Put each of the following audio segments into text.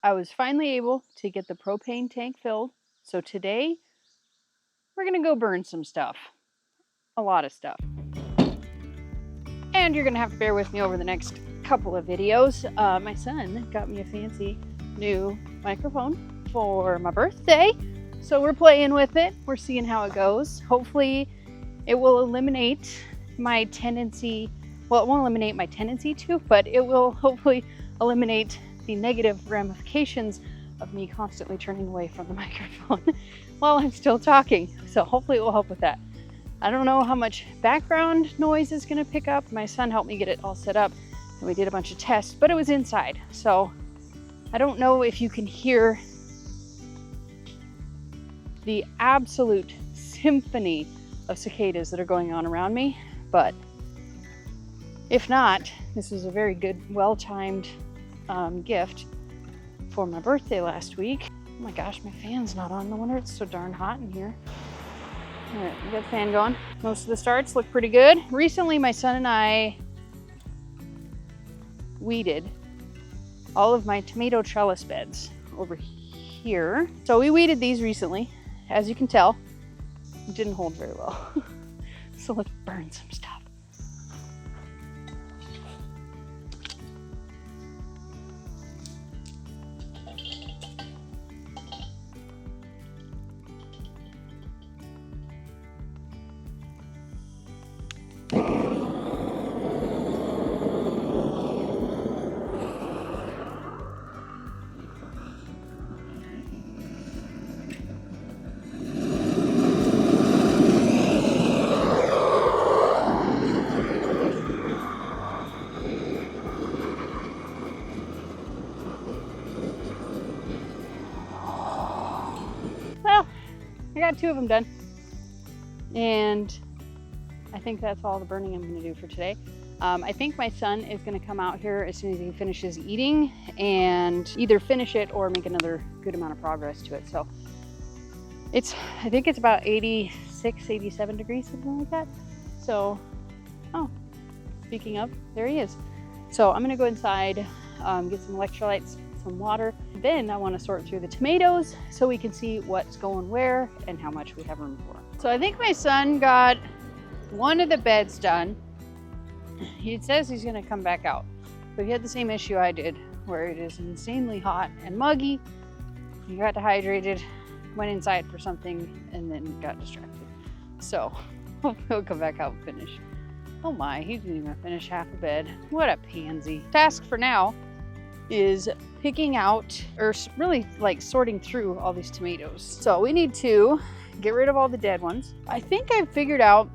I was finally able to get the propane tank filled. So today we're gonna go burn some stuff. A lot of stuff. And you're gonna have to bear with me over the next couple of videos. My son got me a fancy new microphone for my birthday. So we're playing with it. We're seeing how it goes. Hopefully it will eliminate my tendency. Well, it won't eliminate my tendency to, but it will hopefully eliminate the negative ramifications of me constantly turning away from the microphone while I'm still talking. So hopefully it will help with that. I don't know how much background noise is gonna pick up. My son helped me get it all set up and we did a bunch of tests, but it was inside. So I don't know if you can hear the absolute symphony of cicadas that are going on around me, but if not, this was a very good, well-timed gift for my birthday last week. Oh my gosh, my fan's not on. No wonder it's so darn hot in here. All right, we got the fan going. Most of the starts look pretty good. Recently, my son and I weeded all of my tomato trellis beds over here. So we weeded these recently. As you can tell, it didn't hold very well. So let's burn some stuff. I got 2 of them done, and I think that's all the burning I'm going to do for today. I think my son is going to come out here as soon as he finishes eating and either finish it or make another good amount of progress to it. So I think it's about 86, 87 degrees, something like that. So, oh, speaking of, there he is. So I'm going to go inside, get some electrolytes, some water. Then I want to sort through the tomatoes so we can see what's going where and how much we have room for. So I think my son got one of the beds done. He says he's going to come back out, but he had the same issue I did, where it is insanely hot and muggy. He got dehydrated, went inside for something, and then got distracted. So hopefully he'll come back out and finish. Oh my, he didn't even finish half a bed. What a pansy. Task for now is picking out, or really like sorting through all these tomatoes. So we need to get rid of all the dead ones. I think I figured out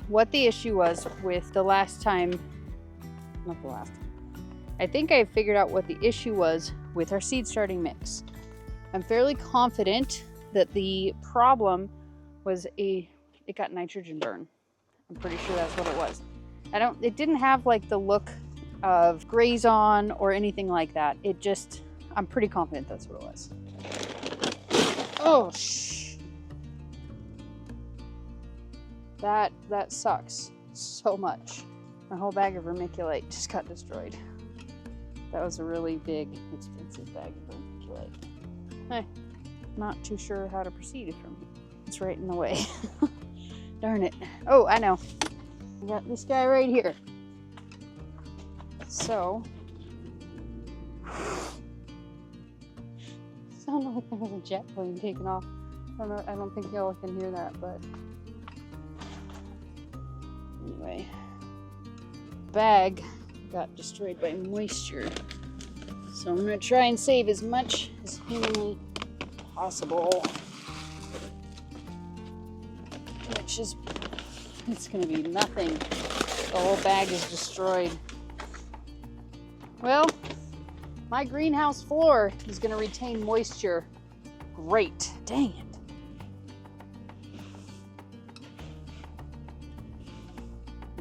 what the issue was with the last time, not the last time. I think I figured out what the issue was with our seed starting mix. I'm fairly confident that the problem was it got nitrogen burn. I'm pretty sure that's what it was. It didn't have like the look of graze on or anything like that. I'm pretty confident that's what it was. Oh, that sucks so much. My whole bag of vermiculite just got destroyed. That was a really big, expensive bag of vermiculite. Hey, not too sure how to proceed from here. It's right in the way. Darn it. Oh, I know. I got this guy right here. So, sounded like there was a jet plane taking off. I don't think y'all can hear that, but anyway, bag got destroyed by moisture. So I'm gonna try and save as much as humanly possible, which is, it's gonna be nothing. The whole bag is destroyed. Well, my greenhouse floor is going to retain moisture. Great. Dang it.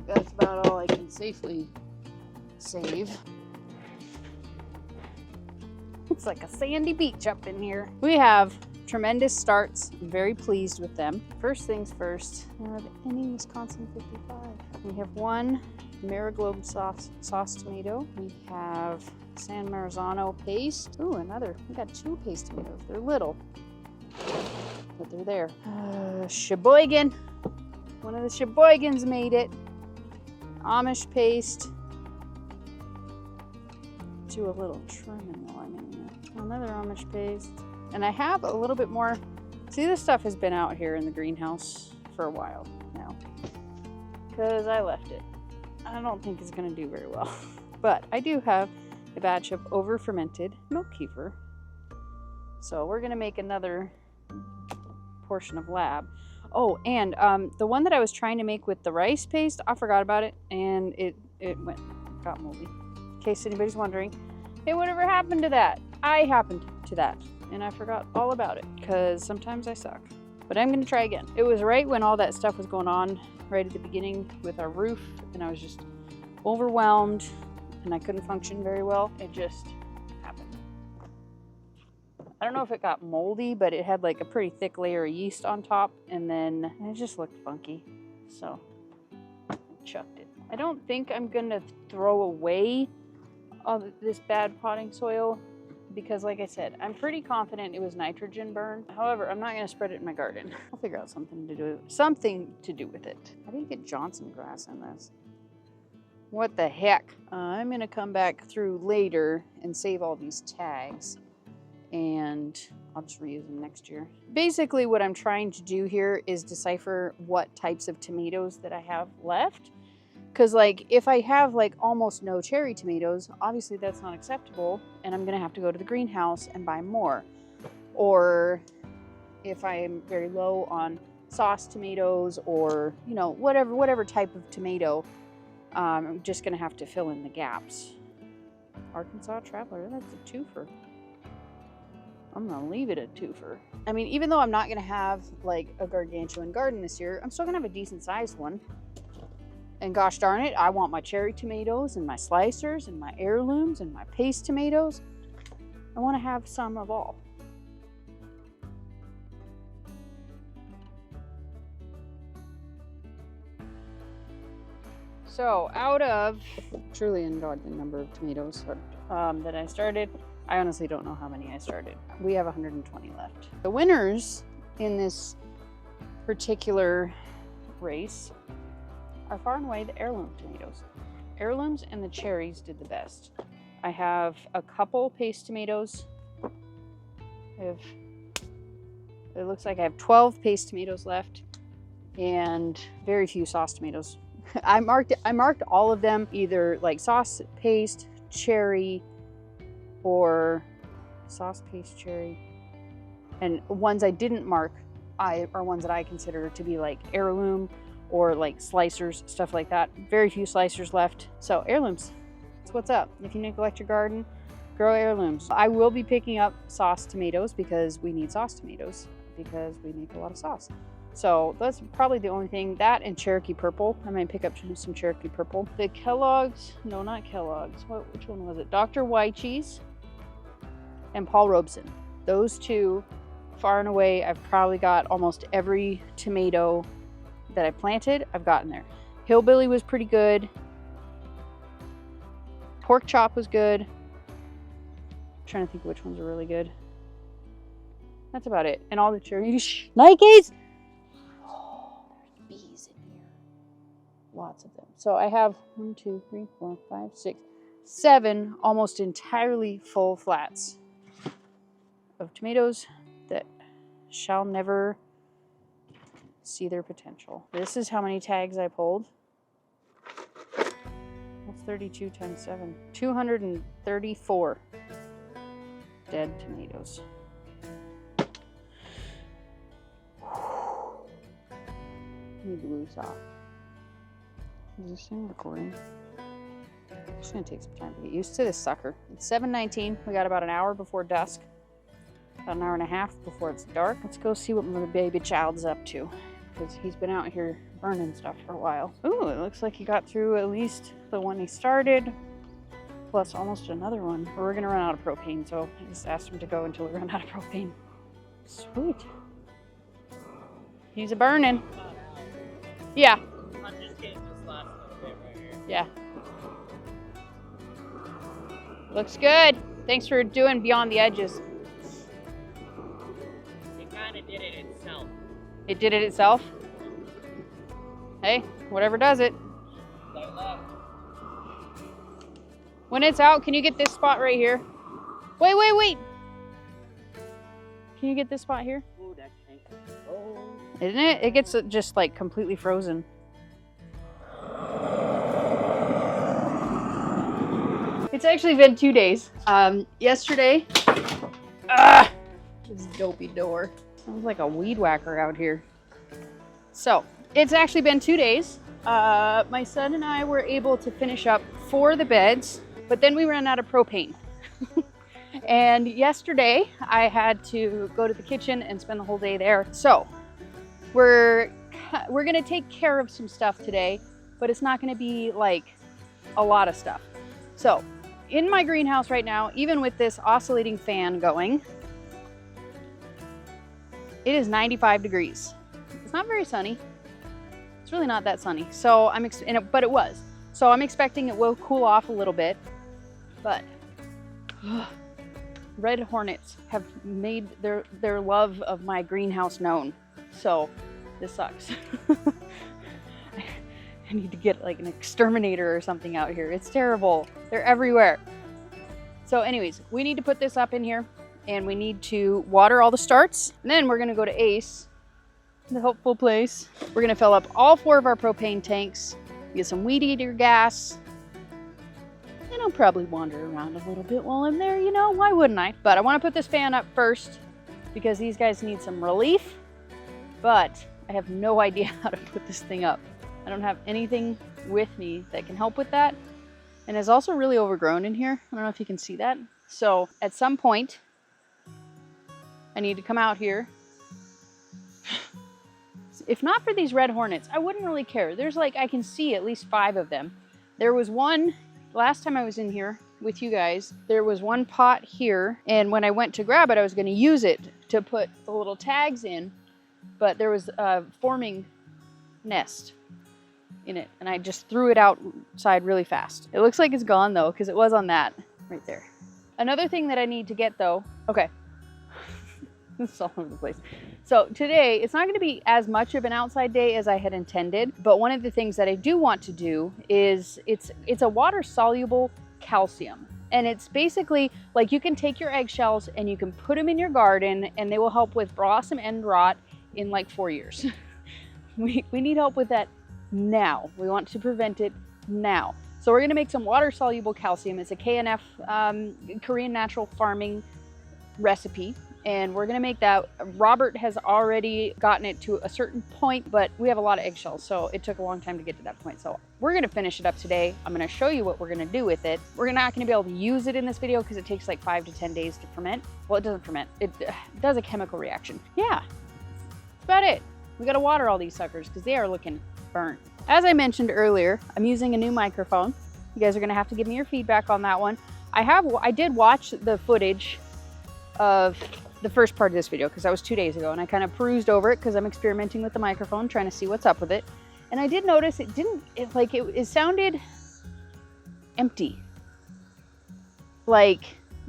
That's about all I can safely save. It's like a sandy beach up in here. We have tremendous starts. I'm very pleased with them. First things first, we have any Wisconsin 55. We have one Mariglobe sauce tomato. We have San Marzano paste. Ooh, another. We got 2 paste tomatoes. They're little, but they're there. Sheboygan. One of the Sheboygans made it. Amish paste. Do a little trimming while I'm in there. Another Amish paste. And I have a little bit more. See, this stuff has been out here in the greenhouse for a while now because I left it. I don't think it's going to do very well. But I do have a batch of over-fermented milk kefir. So we're going to make another portion of lab. Oh, and the one that I was trying to make with the rice paste, I forgot about it, and it got moldy. In case anybody's wondering, hey, whatever happened to that? I happened to that, and I forgot all about it, because sometimes I suck. But I'm going to try again. It was right when all that stuff was going on, right at the beginning with our roof, and I was just overwhelmed, and I couldn't function very well. It just happened. I don't know if it got moldy, but it had like a pretty thick layer of yeast on top, and then it just looked funky. So I chucked it. I don't think I'm gonna throw away all this bad potting soil because, like I said, I'm pretty confident it was nitrogen burn. However, I'm not gonna spread it in my garden. I'll figure out something to do with it. How do you get Johnson grass in this? What the heck? I'm gonna come back through later and save all these tags, and I'll just reuse them next year. Basically, what I'm trying to do here is decipher what types of tomatoes that I have left. Because like, if I have like almost no cherry tomatoes, obviously that's not acceptable, and I'm gonna have to go to the greenhouse and buy more. Or if I'm very low on sauce tomatoes, or you know, whatever type of tomato, I'm just gonna have to fill in the gaps. Arkansas Traveler, that's a twofer. I'm gonna leave it at twofer. I mean, even though I'm not gonna have like a gargantuan garden this year, I'm still gonna have a decent sized one. And gosh darn it, I want my cherry tomatoes and my slicers and my heirlooms and my paste tomatoes. I want to have some of all. So out of truly ungodly number of tomatoes that I started, I honestly don't know how many I started. We have 120 left. The winners in this particular race are far and away the heirloom tomatoes. Heirlooms and the cherries did the best. I have a couple paste tomatoes. It looks like I have 12 paste tomatoes left and very few sauce tomatoes. I marked all of them either like sauce paste, cherry, or sauce paste cherry. And ones I didn't mark are ones that I consider to be like heirloom or like slicers, stuff like that. Very few slicers left. So heirlooms, that's what's up. If you neglect your garden, grow heirlooms. I will be picking up sauce tomatoes because we need sauce tomatoes because we make a lot of sauce. So that's probably the only thing. That and Cherokee Purple. I might pick up some Cherokee Purple. The Kellogg's, no, not Kellogg's. Which one was it? Dr. Wychees and Paul Robeson. Those two, far and away, I've probably got almost every tomato that I planted, I've gotten there. Hillbilly was pretty good. Pork chop was good. I'm trying to think which ones are really good. That's about it. And all the cherries. Nikes! Oh, there's bees in here. Lots of them. So I have 1, 2, 3, 4, 5, 6, 7 almost entirely full flats of tomatoes that shall never see their potential. This is how many tags I pulled. That's 32 times 7. 234 dead tomatoes. Need to loose off. Is this thing recording? It's gonna take some time to get used to this sucker. It's 7:19. We got about an hour before dusk. About an hour and a half before it's dark. Let's go see what my baby child's up to, because he's been out here burning stuff for a while. Ooh, it looks like he got through at least the one he started, plus almost another one. We're gonna run out of propane, so I just asked him to go until we run out of propane. Sweet. He's a burning. Yeah. I'm just getting this last little bit right here. Yeah. Looks good. Thanks for doing beyond the edges. It kind of did it itself. It did it itself? Hey, whatever does it. Like that. When it's out, can you get this spot right here? Wait, wait, wait. Can you get this spot here? Ooh, that tank. Oh. Isn't it? It gets just like completely frozen. It's actually been 2 days. Yesterday, this dopey door. Sounds like a weed whacker out here. So, it's actually been 2 days. My son and I were able to finish up 4 of the beds, but then we ran out of propane. And yesterday, I had to go to the kitchen and spend the whole day there. So, we're gonna take care of some stuff today, but it's not gonna be like a lot of stuff. So, in my greenhouse right now, even with this oscillating fan going, it is 95 degrees. It's not very sunny. It's really not that sunny. So but it was. So I'm expecting it will cool off a little bit, but red hornets have made their love of my greenhouse known. So this sucks. I need to get like an exterminator or something out here. It's terrible. They're everywhere. So anyways, we need to put this up in here and we need to water all the starts. And then we're gonna go to Ace, the hopeful place. We're gonna fill up all 4 of our propane tanks, get some weed eater gas, and I'll probably wander around a little bit while I'm there, you know, why wouldn't I? But I wanna put this fan up first because these guys need some relief, but I have no idea how to put this thing up. I don't have anything with me that can help with that. And it's also really overgrown in here. I don't know if you can see that. So at some point, I need to come out here. If not for these red hornets, I wouldn't really care. There's like, I can see at least 5 of them. There was one, last time I was in here with you guys, there was one pot here. And when I went to grab it, I was gonna use it to put the little tags in, but there was a forming nest in it, and I just threw it outside really fast. It looks like it's gone though, because it was on that right there. Another thing that I need to get though, okay, it's all over the place. So today, it's not going to be as much of an outside day as I had intended, but one of the things that I do want to do is it's a water-soluble calcium. And it's basically like you can take your eggshells and you can put them in your garden and they will help with blossom end rot in like 4 years. We need help with that now. We want to prevent it now. So we're gonna make some water-soluble calcium. It's a KNF, Korean natural farming recipe. And we're gonna make that. Robert has already gotten it to a certain point, but we have a lot of eggshells, so it took a long time to get to that point. So we're gonna finish it up today. I'm gonna show you what we're gonna do with it. We're not gonna be able to use it in this video because it takes like 5 to 10 days to ferment. Well, it doesn't ferment. It does a chemical reaction. Yeah, that's about it. We gotta water all these suckers because they are looking burnt. As I mentioned earlier, I'm using a new microphone. You guys are gonna have to give me your feedback on that one. I did watch the footage of the first part of this video because that was 2 days ago, and I kind of perused over it because I'm experimenting with the microphone, trying to see what's up with it. And I did notice it sounded empty. Like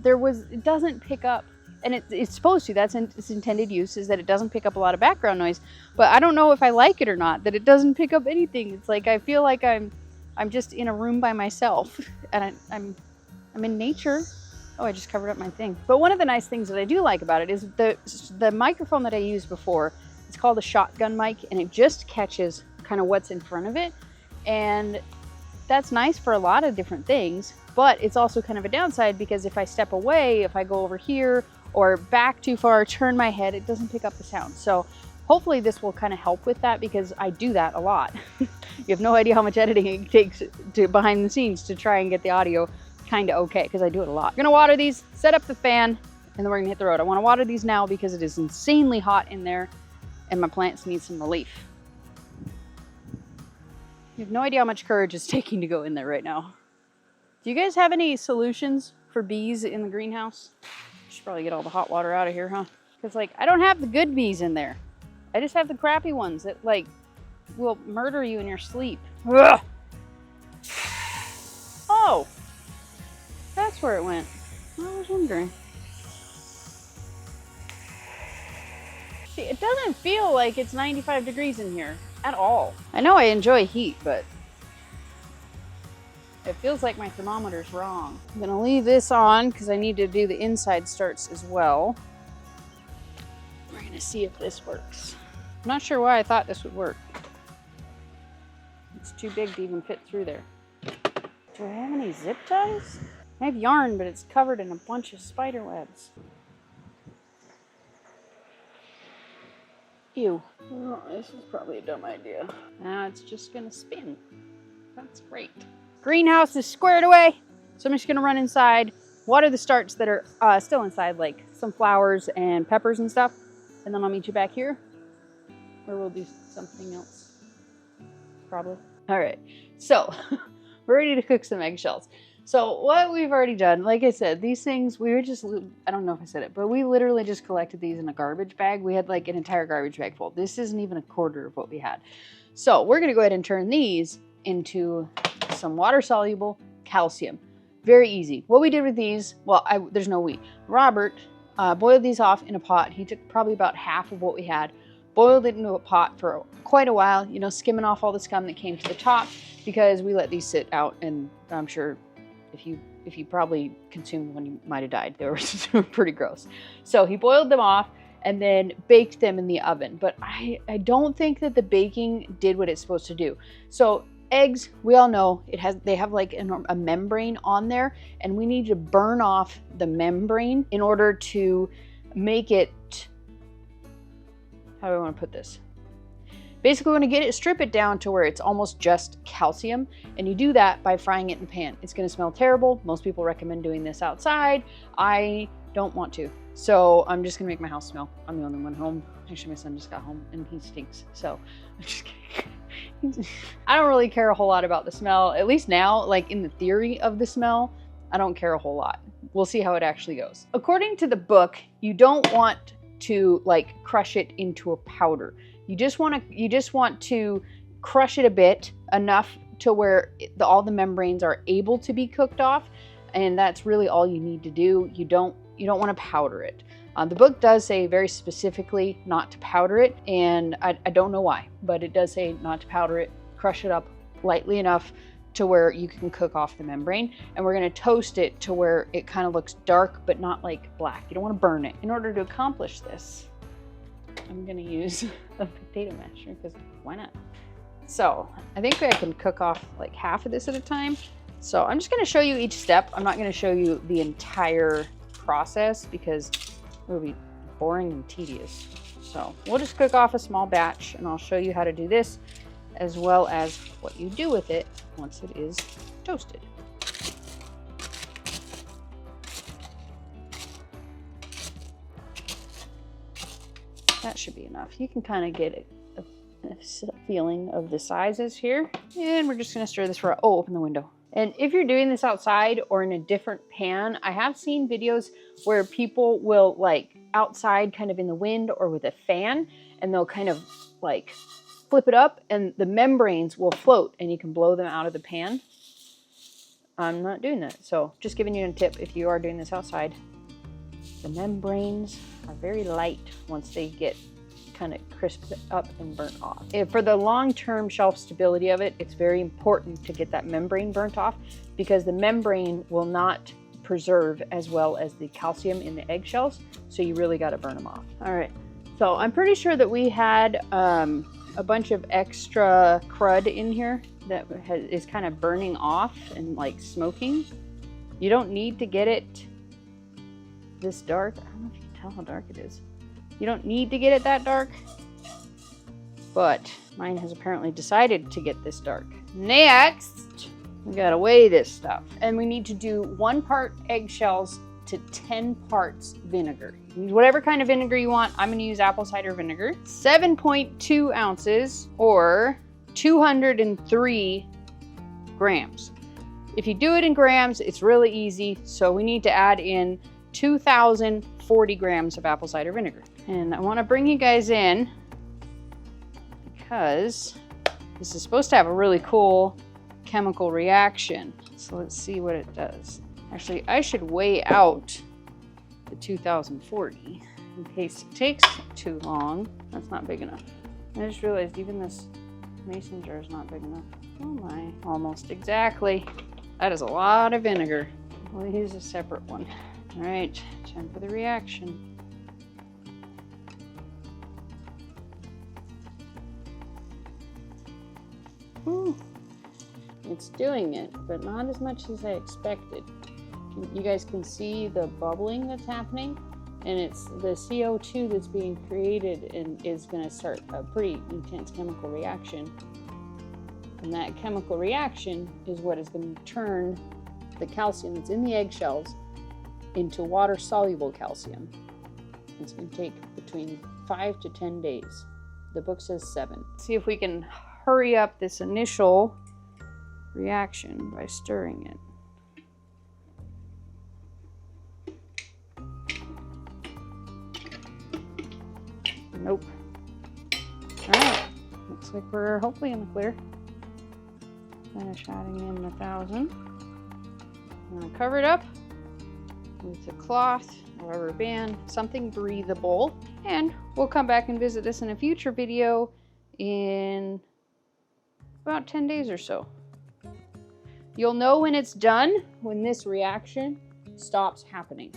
it doesn't pick up, and it's supposed to, that's its intended use, is that it doesn't pick up a lot of background noise. But I don't know if I like it or not, that it doesn't pick up anything. It's like I feel like I'm just in a room by myself, and I'm in nature. Oh, I just covered up my thing. But one of the nice things that I do like about it is the microphone that I used before. It's called a shotgun mic, and it just catches kind of what's in front of it. And that's nice for a lot of different things, but it's also kind of a downside because if I step away, if I go over here or back too far, turn my head, it doesn't pick up the sound. So hopefully this will kind of help with that because I do that a lot. You have no idea how much editing it takes to behind the scenes to try and get the audio kind of okay, because I do it a lot. I'm gonna water these, set up the fan, and then we're gonna hit the road. I want to water these now because it is insanely hot in there and my plants need some relief. You have no idea how much courage it's taking to go in there right now. Do you guys have any solutions for bees in the greenhouse? Should probably get all the hot water out of here, huh? Because like, I don't have the good bees in there. I just have the crappy ones that like will murder you in your sleep. Ugh. Oh, that's that's where it went. I was wondering. See, it doesn't feel like it's 95 degrees in here at all. I know I enjoy heat, but it feels like my thermometer's wrong. I'm gonna leave this on because I need to do the inside starts as well. We're gonna see if this works. I'm not sure why I thought this would work. It's too big to even fit through there. Do I have any zip ties? I have yarn, but it's covered in a bunch of spider webs. Ew. Oh, this is probably a dumb idea. Now it's just gonna spin. That's great. Greenhouse is squared away, so I'm just gonna run inside, water the starts that are still inside, like some flowers and peppers and stuff, and then I'll meet you back here, or we'll do something else, probably. All right, so we're ready to cook some eggshells. So what we've already done, like I said, these things, we were just, I don't know if I said it, but we literally just collected these in a garbage bag. We had like an entire garbage bag full. This isn't even a quarter of what we had. So we're gonna go ahead and turn these into some water-soluble calcium. Very easy. What we did with these, well, there's no we. Robert boiled these off in a pot. He took probably about half of what we had, boiled it into a pot for quite a while, you know, skimming off all the scum that came to the top, because we let these sit out, and I'm sure if you probably consumed one, you might have died. They were pretty gross. So he boiled them off and then baked them in the oven. But I don't think that the baking did what it's supposed to do. So eggs, we all know they have like a membrane on there, and we need to burn off the membrane in order to make it, how do I want to put this? Basically, we want to strip it down to where it's almost just calcium, and you do that by frying it in a pan. It's going to smell terrible. Most people recommend doing this outside. I don't want to, so I'm just going to make my house smell. I'm the only one home. Actually, my son just got home, and he stinks, so I'm just kidding. I don't really care a whole lot about the smell, at least now, like in the theory of the smell, I don't care a whole lot. We'll see how it actually goes. According to the book, you don't want to like crush it into a powder. You just want to crush it a bit, enough to where all the membranes are able to be cooked off, and that's really all you need to do. You don't want to powder it. The book does say very specifically not to powder it, and I don't know why, but it does say not to powder it. Crush it up lightly enough to where you can cook off the membrane, and we're going to toast it to where it kind of looks dark but not like black. You don't want to burn it. In order to accomplish this, I'm gonna use a potato masher because why not? So I think I can cook off like half of this at a time. So I'm just gonna show you each step. I'm not gonna show you the entire process because it would be boring and tedious. So we'll just cook off a small batch, and I'll show you how to do this as well as what you do with it once it is toasted. That should be enough. You can kind of get a feeling of the sizes here. And we're just gonna stir this for, oh, open the window. And if you're doing this outside or in a different pan, I have seen videos where people will like outside kind of in the wind or with a fan, and they'll kind of like flip it up and the membranes will float and you can blow them out of the pan. I'm not doing that. So just giving you a tip if you are doing this outside. The membranes are very light once they get kind of crisped up and burnt off. For the long-term shelf stability of it, it's very important to get that membrane burnt off because the membrane will not preserve as well as the calcium in the eggshells. So you really got to burn them off. All right. So I'm pretty sure that we had a bunch of extra crud in here that is kind of burning off and like smoking. You don't need to get it this dark. I don't know if you can tell how dark it is. You don't need to get it that dark, but mine has apparently decided to get this dark. Next, we gotta weigh this stuff. And we need to do 1 part eggshells to 10 parts vinegar. Use whatever kind of vinegar you want. I'm gonna use apple cider vinegar. 7.2 ounces or 203 grams. If you do it in grams, it's really easy. So we need to add in 2,040 grams of apple cider vinegar. And I want to bring you guys in because this is supposed to have a really cool chemical reaction. So let's see what it does. Actually, I should weigh out the 2040 in case it takes too long. That's not big enough. I just realized even this mason jar is not big enough. Oh my, almost exactly. That is a lot of vinegar. We'll use a separate one. All right, time for the reaction. Ooh, it's doing it, but not as much as I expected. You guys can see the bubbling that's happening, and it's the CO2 that's being created and is going to start a pretty intense chemical reaction. And that chemical reaction is what is going to turn the calcium that's in the eggshells into water-soluble calcium. It's going to take between 5 to 10 days. The book says 7. See if we can hurry up this initial reaction by stirring it. Nope. All right, looks like we're hopefully in the clear. Finish adding in 1,000. I'm gonna cover it up with a cloth, a rubber band, something breathable, and we'll come back and visit this in a future video in about 10 days or so. You'll know when it's done when this reaction stops happening.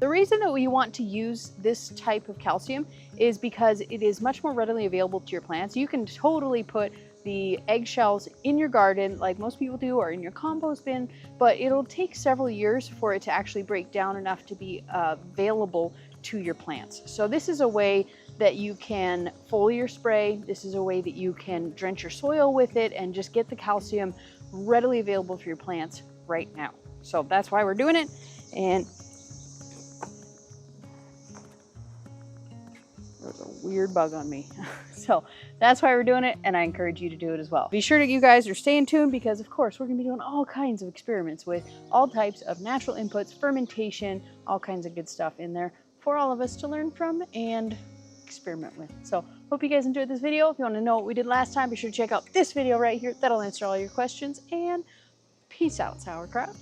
The reason that we want to use this type of calcium is because it is much more readily available to your plants. You can totally put the eggshells in your garden like most people do, or in your compost bin, but it'll take several years for it to actually break down enough to be available to your plants. So this is a way that you can foliar spray. This is a way that you can drench your soil with it and just get the calcium readily available for your plants right now. So that's why we're doing it. And there's a weird bug on me. So that's why we're doing it, and I encourage you to do it as well. Be sure that you guys are staying tuned, because of course we're gonna be doing all kinds of experiments with all types of natural inputs, fermentation, all kinds of good stuff in there for all of us to learn from and experiment with. So hope you guys enjoyed this video. If you want to know what we did last time, be sure to check out this video right here. That'll answer all your questions, and peace out, sauerkraut.